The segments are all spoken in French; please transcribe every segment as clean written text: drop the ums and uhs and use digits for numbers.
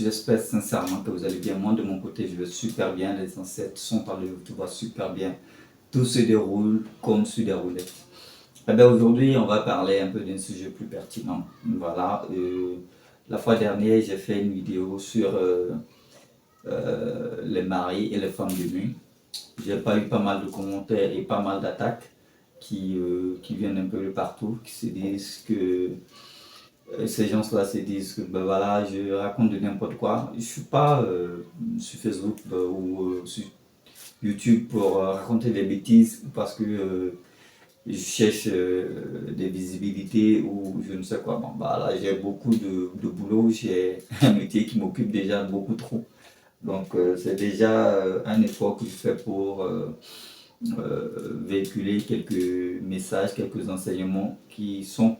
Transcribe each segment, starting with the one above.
J'espère sincèrement que vous allez bien. Moi, de mon côté, je vais super bien. Les ancêtres sont allés, tout va super bien. Tout se déroule comme se déroulait. Eh bien, aujourd'hui, on va parler un peu d'un sujet plus pertinent. Voilà. La fois dernière, j'ai fait une vidéo sur les maris et les femmes de nuit. J'ai pas eu pas mal de commentaires et pas mal d'attaques qui viennent un peu de partout, qui se disent que ces gens-là se disent que ben voilà, je raconte de n'importe quoi. Je suis pas sur Facebook ou sur YouTube pour raconter des bêtises parce que je cherche des visibilités ou je ne sais quoi. Bon, bah là, j'ai beaucoup de boulot, j'ai un métier qui m'occupe déjà beaucoup trop. Donc, c'est déjà un effort que je fais pour véhiculer quelques messages, quelques enseignements qui sont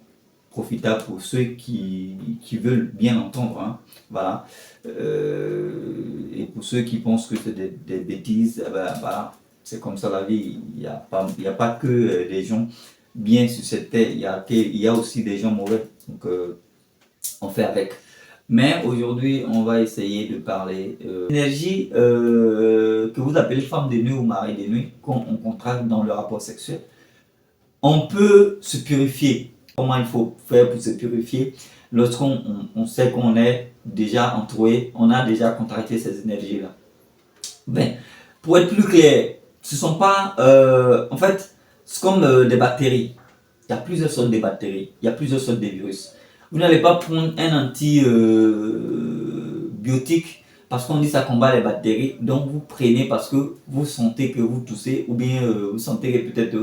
profitable pour ceux qui veulent bien entendre, hein. Voilà. Et pour ceux qui pensent que c'est des bêtises, eh ben, voilà, c'est comme ça la vie. Il y a pas que des gens bien sur cette terre, il y a aussi des gens mauvais. Donc, on fait avec. Mais aujourd'hui, on va essayer de parler l'énergie que vous appelez femme de nuit ou mari de nuit, qu'on contracte dans le rapport sexuel. On peut se purifier. Comment il faut faire pour se purifier lorsqu'on sait qu'on est déjà entouré, on a déjà contracté ces énergies-là. Ben, pour être plus clair, ce sont pas... en fait, c'est comme des bactéries. Il y a plusieurs sortes de bactéries, il y a plusieurs sortes de virus. Vous n'allez pas prendre un antibiotique parce qu'on dit ça combat les bactéries, donc vous prenez parce que vous sentez que vous toussez ou bien vous sentez que peut-être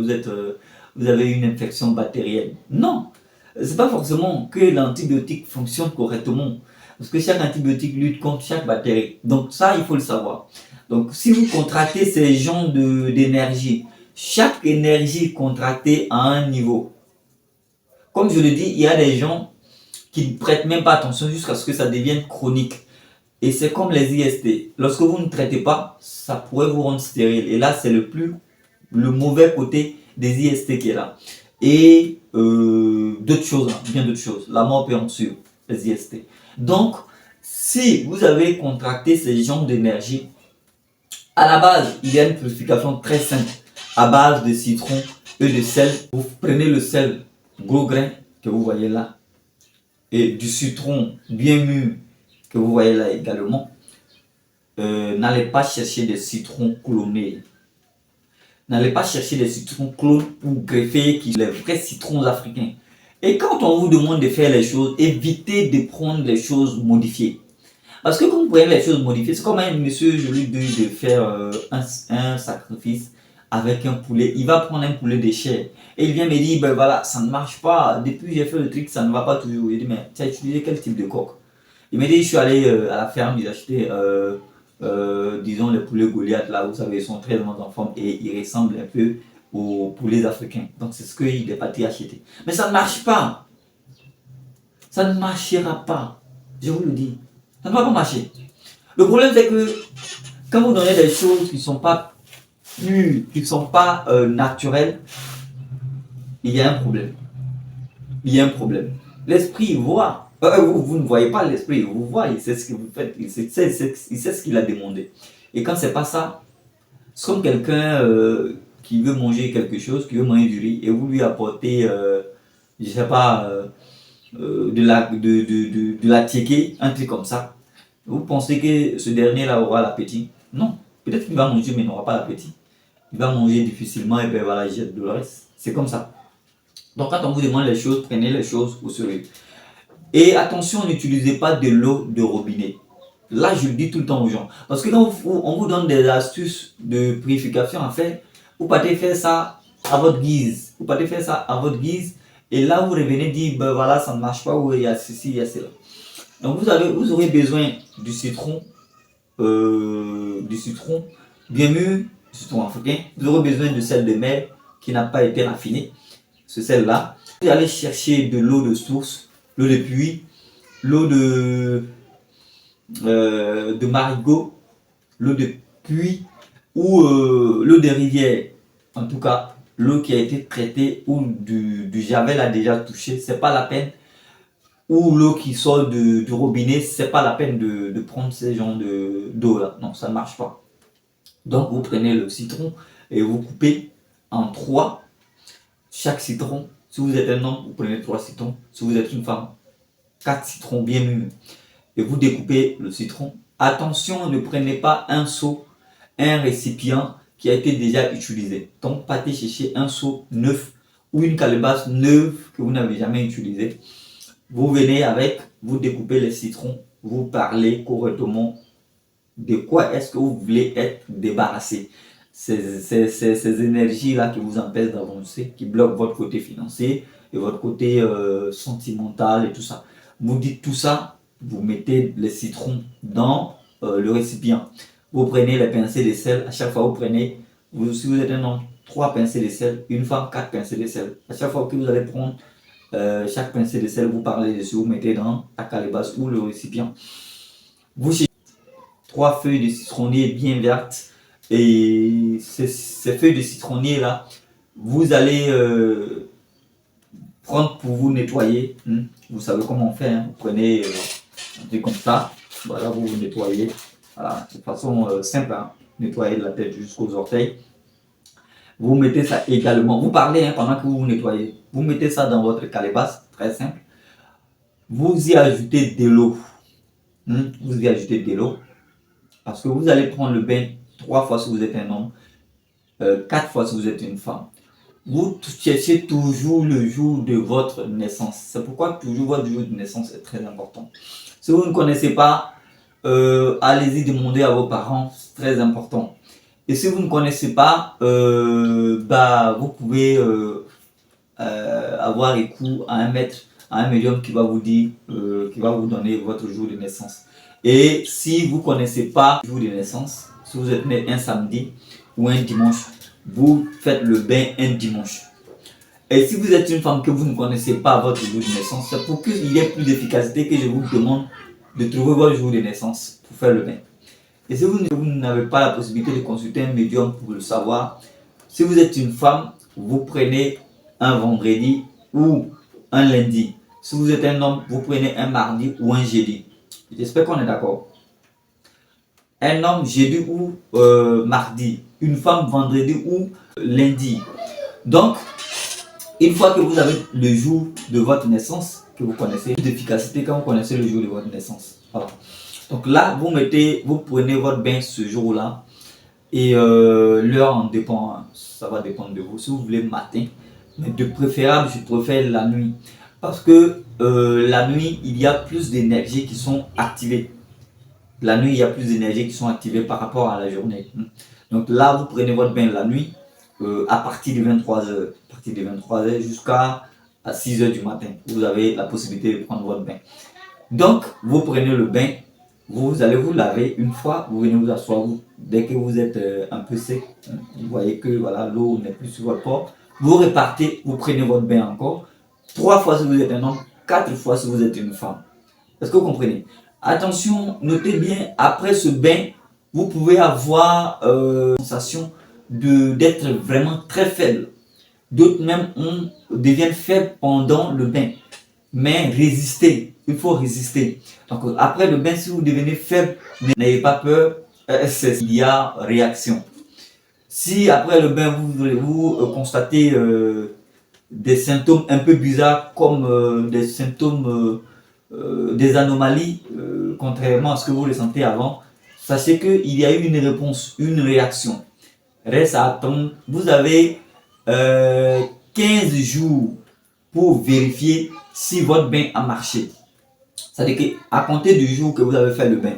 vous avez une infection bactérienne. Non, c'est pas forcément que l'antibiotique fonctionne correctement parce que chaque antibiotique lutte contre chaque bactérie. Donc ça, il faut le savoir. Donc si vous contractez ces genres d'énergie, chaque énergie contractée à un niveau. Comme je le dis, il y a des gens qui ne prêtent même pas attention jusqu'à ce que ça devienne chronique. Et c'est comme les IST. Lorsque vous ne traitez pas, ça pourrait vous rendre stérile. Et là, c'est le mauvais côté des IST qui est là. Et d'autres choses, bien d'autres choses. La mort peut en suivre, les IST. Donc, si vous avez contracté ces genres d'énergie, à la base, il y a une purification très simple à base de citron et de sel. Vous prenez le sel gros grain que vous voyez là et du citron bien mûr que vous voyez là également. N'allez pas chercher des citrons clonés. N'allez pas chercher des citrons clones ou greffés qui sont les vrais citrons africains. Et quand on vous demande de faire les choses, évitez de prendre les choses modifiées. Parce que quand vous prenez les choses modifiées, c'est comme un monsieur, je lui dis de faire un sacrifice avec un poulet. Il va prendre un poulet de chair. Et il vient me dire, ben voilà, ça ne marche pas. Depuis j'ai fait le truc, ça ne va pas toujours. Il dit, mais tu as utilisé quel type de coque? Il m'a dit, je suis allé à la ferme, j'ai acheté, disons, les poulets Goliath, là, vous savez, ils sont très en forme et ils ressemblent un peu aux poulets africains. Donc c'est ce qu'il est parti acheter. Mais ça ne marche pas. Ça ne marchera pas. Je vous le dis. Ça ne va pas marcher. Le problème, c'est que quand vous donnez des choses qui ne sont pas pures, qui ne sont pas naturelles, il y a un problème. Il y a un problème. L'esprit voit. Vous ne voyez pas l'esprit, il vous voit, il sait ce que vous faites, il sait ce qu'il a demandé. Et quand c'est pas ça, c'est comme quelqu'un qui veut manger quelque chose, qui veut manger du riz, et vous lui apportez, je sais pas, de la tiéké, un truc comme ça. Vous pensez que ce dernier-là aura l'appétit? Non. Peut-être qu'il va manger, mais il n'aura pas l'appétit. Il va manger difficilement et puis voilà, il jette le reste. C'est comme ça. Donc quand on vous demande les choses, prenez les choses au sérieux. Et attention, n'utilisez pas de l'eau de robinet. Là, je le dis tout le temps aux gens. Parce que quand on vous donne des astuces de purification à faire, vous partez faire ça à votre guise. Vous partez faire ça à votre guise. Et là, vous revenez dire, ben voilà, ça ne marche pas, ou il y a ceci, il y a cela. Donc, vous aurez besoin du citron bien mûr, du citron africain. Vous aurez besoin de sel de mer qui n'a pas été raffiné. Ce sel-là. Vous allez chercher de l'eau de source, l'eau de puits, l'eau de marigot, l'eau de puits ou l'eau de rivière. En tout cas, l'eau qui a été traitée ou du javel a déjà touché, c'est pas la peine. ou l'eau qui sort du robinet, c'est pas la peine de prendre ces genres d'eau là. Non, ça ne marche pas. Donc vous prenez le citron et vous coupez en 3 chaque citron. Si vous êtes un homme, vous prenez 3 citrons. Si vous êtes une femme, 4 citrons bien mûrs. Et vous découpez le citron. Attention, ne prenez pas un seau, un récipient qui a été déjà utilisé. Donc partez chercher un seau neuf ou une calebasse neuve que vous n'avez jamais utilisée. Vous venez avec, vous découpez les citrons, vous parlez correctement de quoi est-ce que vous voulez être débarrassé. Ces énergies-là qui vous empêchent d'avancer, qui bloquent votre côté financier et votre côté sentimental et tout ça. Vous dites tout ça, vous mettez les citrons dans le récipient. Vous prenez les pincées de sel, à chaque fois vous prenez, si vous êtes un homme, 3 pincées de sel, une femme, 4 pincées de sel. À chaque fois que vous allez prendre chaque pincée de sel, vous parlez dessus, vous mettez dans la calebasse ou le récipient. Vous cherchez 3 feuilles de citronnier bien vertes et ces feuilles de citronnier là, vous allez prendre pour vous nettoyer. Vous savez comment on fait, vous prenez un truc comme ça, voilà, vous vous nettoyez, voilà, de façon simple, nettoyer de la tête jusqu'aux orteils. Vous mettez ça également, vous parlez pendant que vous vous nettoyez, vous mettez ça dans votre calebasse, très simple. Vous y ajoutez de l'eau, vous y ajoutez de l'eau, parce que vous allez prendre le bain 3 fois si vous êtes un homme, 4 fois si vous êtes une femme. Vous cherchez toujours le jour de votre naissance. C'est pourquoi toujours votre jour de naissance est très important. Si vous ne connaissez pas, allez-y demander à vos parents, c'est très important. Et si vous ne connaissez pas, vous pouvez avoir écoute à un maître, à un médium qui va vous dire, qui va vous donner votre jour de naissance. Et si vous ne connaissez pas le jour de naissance, si vous êtes né un samedi ou un dimanche, vous faites le bain un dimanche. Et si vous êtes une femme que vous ne connaissez pas votre jour de naissance, c'est pour qu'il y ait plus d'efficacité que je vous demande de trouver votre jour de naissance pour faire le bain. Et si vous n'avez pas la possibilité de consulter un médium pour le savoir, si vous êtes une femme, vous prenez un vendredi ou un lundi. Si vous êtes un homme, vous prenez un mardi ou un jeudi. J'espère qu'on est d'accord. Un homme jeudi ou mardi, une femme vendredi ou lundi. Donc, une fois que vous avez le jour de votre naissance, que vous connaissez, plus d'efficacité quand vous connaissez le jour de votre naissance. Voilà. Donc là, vous prenez votre bain ce jour-là et l'heure en dépend, ça va dépendre de vous. Si vous voulez matin, mais de préférable, je préfère la nuit. Parce que la nuit, il y a plus d'énergie qui sont activées. La nuit, il y a plus d'énergie qui sont activées par rapport à la journée. Donc là, vous prenez votre bain la nuit à partir de 23h. À partir de 23h jusqu'à 6h du matin. Vous avez la possibilité de prendre votre bain. Donc, vous prenez le bain, vous allez vous laver une fois, vous venez vous asseoir. Dès que vous êtes un peu sec, vous voyez que voilà, l'eau n'est plus sur votre corps. Vous repartez, vous prenez votre bain encore. 3 fois si vous êtes un homme, 4 fois si vous êtes une femme. Est-ce que vous comprenez? Attention, notez bien, après ce bain, vous pouvez avoir la sensation d'être vraiment très faible. D'autres même deviennent faibles pendant le bain. Mais résistez, il faut résister. Donc après le bain, si vous devenez faible, n'ayez pas peur, il y a réaction. Si après le bain, vous constatez des symptômes un peu bizarres comme des symptômes, des anomalies, contrairement à ce que vous ressentez avant, sachez qu'il y a eu une réponse, une réaction. Reste à attendre. Vous avez 15 jours pour vérifier si votre bain a marché. C'est-à-dire qu'à compter du jour que vous avez fait le bain,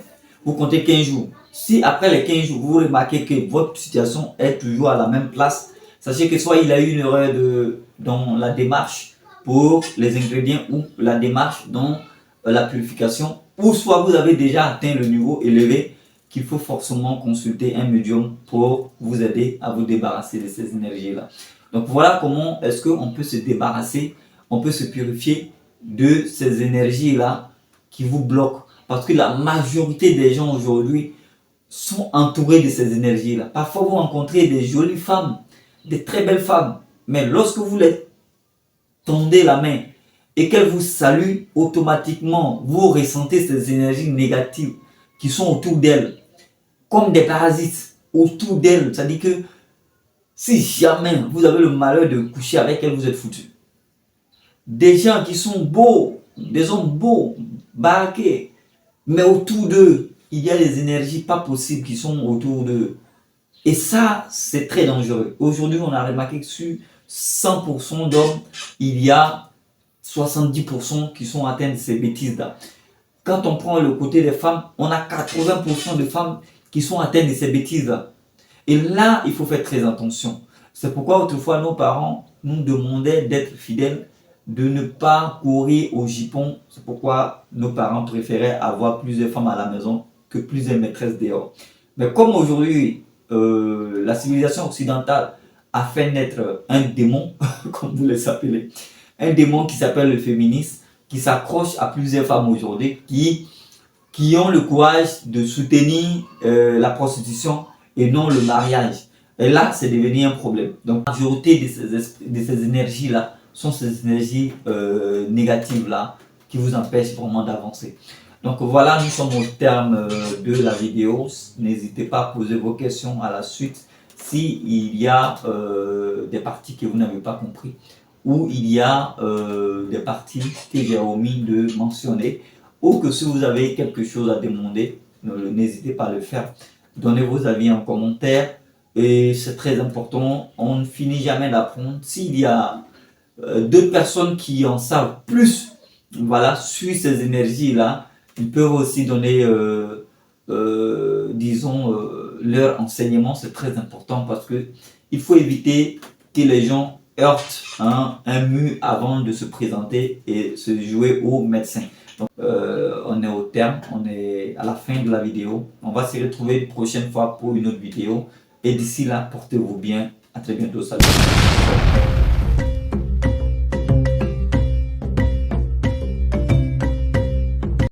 vous comptez 15 jours. Si après les 15 jours, vous remarquez que votre situation est toujours à la même place, sachez que soit il a eu une erreur dans la démarche pour les ingrédients ou la démarche dans la purification, ou soit vous avez déjà atteint le niveau élevé qu'il faut forcément consulter un médium pour vous aider à vous débarrasser de ces énergies-là. Donc voilà comment est-ce qu'on peut se débarrasser, on peut se purifier de ces énergies-là qui vous bloquent. Parce que la majorité des gens aujourd'hui sont entourés de ces énergies-là. Parfois, vous rencontrez des jolies femmes, des très belles femmes, mais lorsque vous les tendez la main, et qu'elle vous salue, automatiquement, vous ressentez ces énergies négatives qui sont autour d'elle, comme des parasites autour d'elle. C'est-à-dire que si jamais vous avez le malheur de coucher avec elle, vous êtes foutu. Des gens qui sont beaux, des hommes beaux, baraqués, mais autour d'eux, il y a des énergies pas possibles qui sont autour d'eux. Et ça, c'est très dangereux. Aujourd'hui, on a remarqué que sur 100% d'hommes, il y a 70% qui sont atteints de ces bêtises-là. Quand on prend le côté des femmes, on a 80% de femmes qui sont atteintes de ces bêtises-là. Et là, il faut faire très attention. C'est pourquoi autrefois, nos parents nous demandaient d'être fidèles, de ne pas courir au jupon. C'est pourquoi nos parents préféraient avoir plusieurs femmes à la maison que plusieurs maîtresses dehors. Mais comme aujourd'hui, la civilisation occidentale a fait naître un démon, comme vous les appelez, un démon qui s'appelle le féminisme, qui s'accroche à plusieurs femmes aujourd'hui, qui ont le courage de soutenir la prostitution et non le mariage. Et là, c'est devenu un problème. Donc, la majorité de ces énergies-là sont ces énergies négatives-là qui vous empêchent vraiment d'avancer. Donc voilà, nous sommes au terme de la vidéo. N'hésitez pas à poser vos questions à la suite s'il y a des parties que vous n'avez pas compris ou il y a des parties que j'ai omis de mentionner ou que si vous avez quelque chose à demander, n'hésitez pas à le faire. Donnez vos avis en commentaire et c'est très important. On ne finit jamais d'apprendre. S'il y a d'autres personnes qui en savent plus, voilà, sur ces énergies-là, ils peuvent aussi donner, disons, leur enseignement. C'est très important parce que il faut éviter que les gens heurtent un mur avant de se présenter et se jouer au médecin. Donc, on est au terme, on est à la fin de la vidéo. On va se retrouver une prochaine fois pour une autre vidéo. Et d'ici là, portez-vous bien. À très bientôt. Salut.